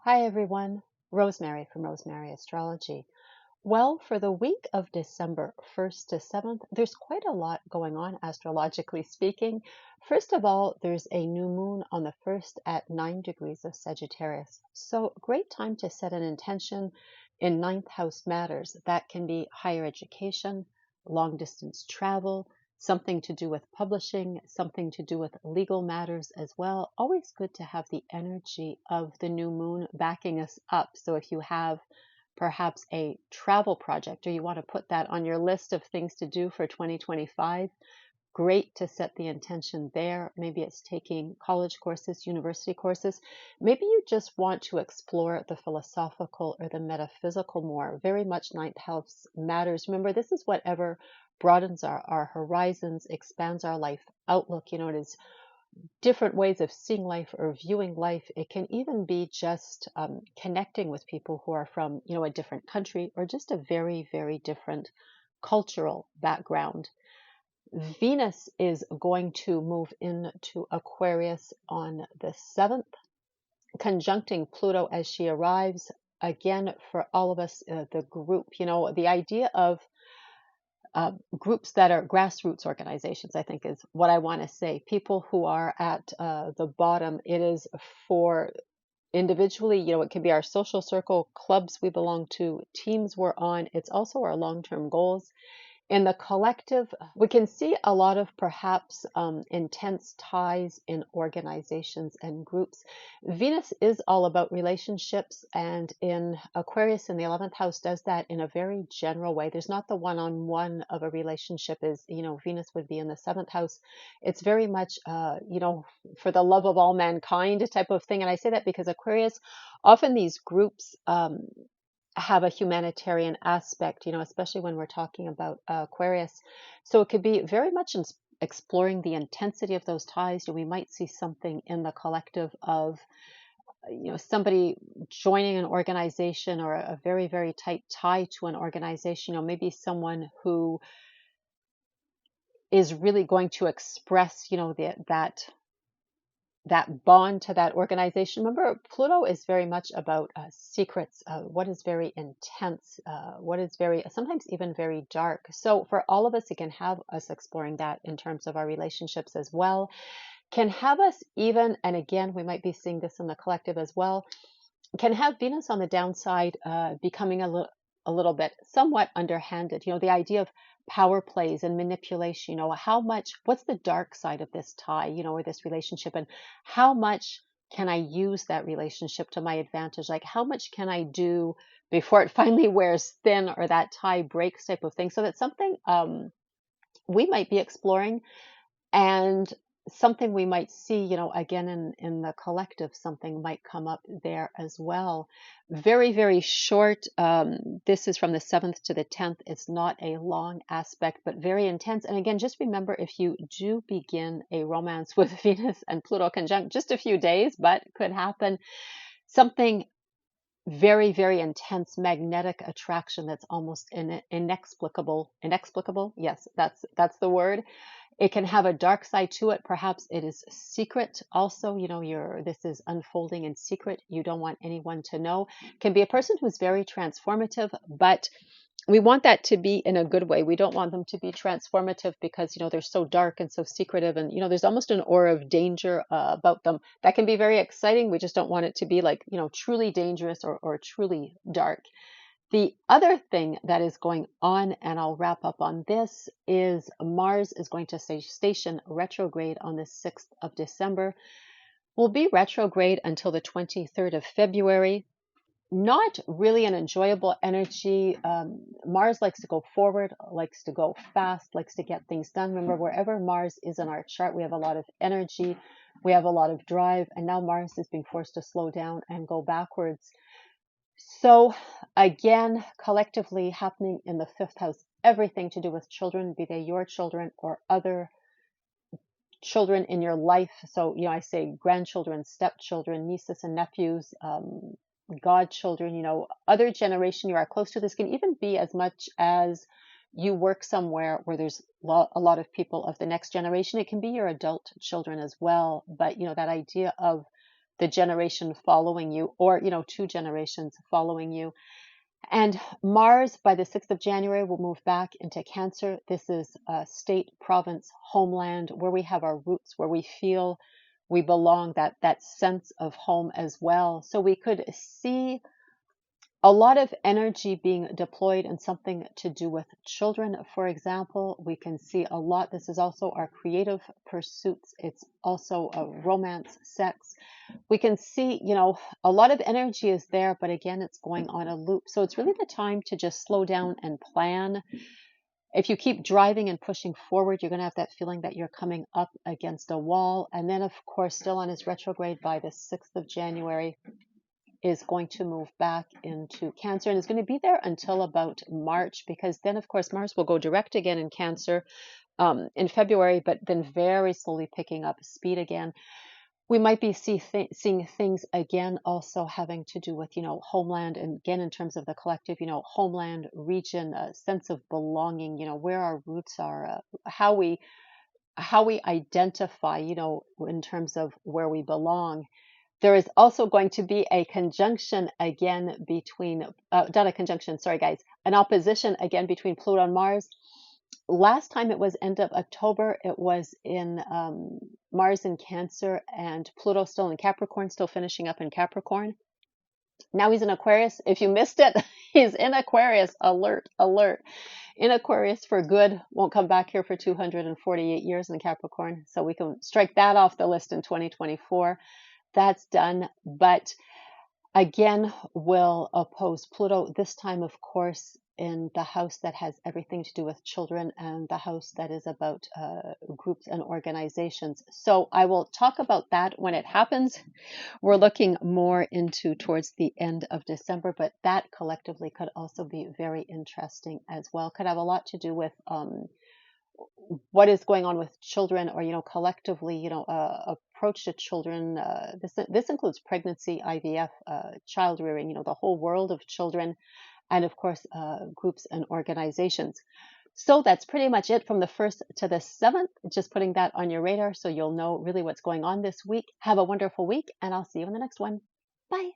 Hi everyone, Rosemary from Rosemary Astrology. Well, for the week of December 1st to 7th, there's quite a lot going on astrologically speaking. First of all, there's a new moon on the 1st at 9 degrees of Sagittarius. So, great time to set an intention in ninth house matters. That can be higher education, long distance travel, something to do with publishing, something to do with legal matters as well. Always good to have the energy of the new moon backing us up. So if you have perhaps a travel project or you want to put that on your list of things to do for 2025, great to set the intention there. Maybe it's taking college courses, university courses. Maybe you just want to explore the philosophical or the metaphysical more. Very much ninth house matters. Remember, this is whatever broadens our horizons, expands our life outlook. It is different ways of seeing life or viewing life. It can even be just connecting with people who are from, a different country or just a very, very different cultural background. Venus is going to move into Aquarius on the 7th, conjuncting Pluto as she arrives. Again, for all of us, the group, the idea of groups that are grassroots organizations, I think is what I want to say. People who are at the bottom, it is for individually, it can be our social circle, clubs we belong to, teams we're on. It's also our long-term goals. In the collective, we can see a lot of perhaps intense ties in organizations and groups. Venus is all about relationships, and in Aquarius in the 11th house does that in a very general way. There's not the one-on-one of a relationship as, Venus would be in the 7th house. It's very much, for the love of all mankind type of thing. And I say that because Aquarius, often these groups, have a humanitarian aspect, especially when we're talking about Aquarius. So it could be very much exploring the intensity of those ties. We might see something in the collective of, somebody joining an organization or a very, very tight tie to an organization, maybe someone who is really going to express, that bond to that organization. Remember, Pluto is very much about secrets, what is very intense, what is very, sometimes even very dark. So for all of us, it can have us exploring that in terms of our relationships as well. Can have us even, and again, we might be seeing this in the collective as well, can have Venus on the downside becoming a little bit somewhat underhanded. The idea of power plays and manipulation, what's the dark side of this tie, or this relationship, and how much can I use that relationship to my advantage? Like, how much can I do before it finally wears thin or that tie breaks type of thing? So that's something we might be exploring, and something we might see, again in the collective, something might come up there as well. Very, very short. This is from the 7th to the 10th. It's not a long aspect, but very intense. And again, just remember, if you do begin a romance with Venus and Pluto conjunct, just a few days, but could happen, something very, very intense magnetic attraction that's almost inexplicable. Inexplicable? Yes, that's the word. It can have a dark side to it. Perhaps it is secret. Also, this is unfolding in secret. You don't want anyone to know. Can be a person who's very transformative, but we want that to be in a good way. We don't want them to be transformative because, they're so dark and so secretive, and, there's almost an aura of danger about them. That can be very exciting. We just don't want it to be like, truly dangerous or truly dark. The other thing that is going on, and I'll wrap up on this, is Mars is going to station retrograde on the 6th of December. Will be retrograde until the 23rd of February. Not really an enjoyable energy. Mars likes to go forward, likes to go fast, likes to get things done. Remember, wherever Mars is in our chart, we have a lot of energy, we have a lot of drive, and now Mars is being forced to slow down and go backwards. So again, collectively happening in the 5th house, everything to do with children, be they your children or other children in your life. So, I say grandchildren, stepchildren, nieces and nephews, godchildren, other generation you are close to. This can even be as much as you work somewhere where there's a lot of people of the next generation. It can be your adult children as well. But, that idea of the generation following you, or, two generations following you. And Mars, by the 6th of January, will move back into Cancer. This is a state, province, homeland, where we have our roots, where we feel we belong, that sense of home as well. So we could see a lot of energy being deployed in something to do with children, for example. We can see a lot. This is also our creative pursuits. It's also a romance, sex. We can see, a lot of energy is there, but again, it's going on a loop. So it's really the time to just slow down and plan. If you keep driving and pushing forward, you're going to have that feeling that you're coming up against a wall. And then, of course, still on his retrograde by the 6th of January, is going to move back into Cancer and is going to be there until about March, because then, of course, Mars will go direct again in Cancer in February, but then very slowly picking up speed again. We might be seeing things again also having to do with, homeland, and again, in terms of the collective, homeland, region, a sense of belonging, where our roots are, how we identify, in terms of where we belong. There is also going to be a conjunction again between, not a conjunction, sorry guys, an opposition again between Pluto and Mars. Last time it was end of October, it was in Mars in Cancer and Pluto still in Capricorn, still finishing up in Capricorn. Now he's in Aquarius. If you missed it, he's in Aquarius. Alert, alert. In Aquarius for good. Won't come back here for 248 years in Capricorn. So we can strike that off the list in 2024. That's done. But again, will oppose Pluto, this time, of course, in the house that has everything to do with children and the house that is about groups and organizations. So I will talk about that when it happens. We're looking more into towards the end of December, but that collectively could also be very interesting as well. Could have a lot to do with what is going on with children, or collectively, approach to children. This includes pregnancy, IVF, child rearing, the whole world of children, and of course groups and organizations. So that's pretty much it from the 1st to the 7th. Just putting that on your radar so you'll know really what's going on this week. Have a wonderful week, and I'll see you in the next one. Bye.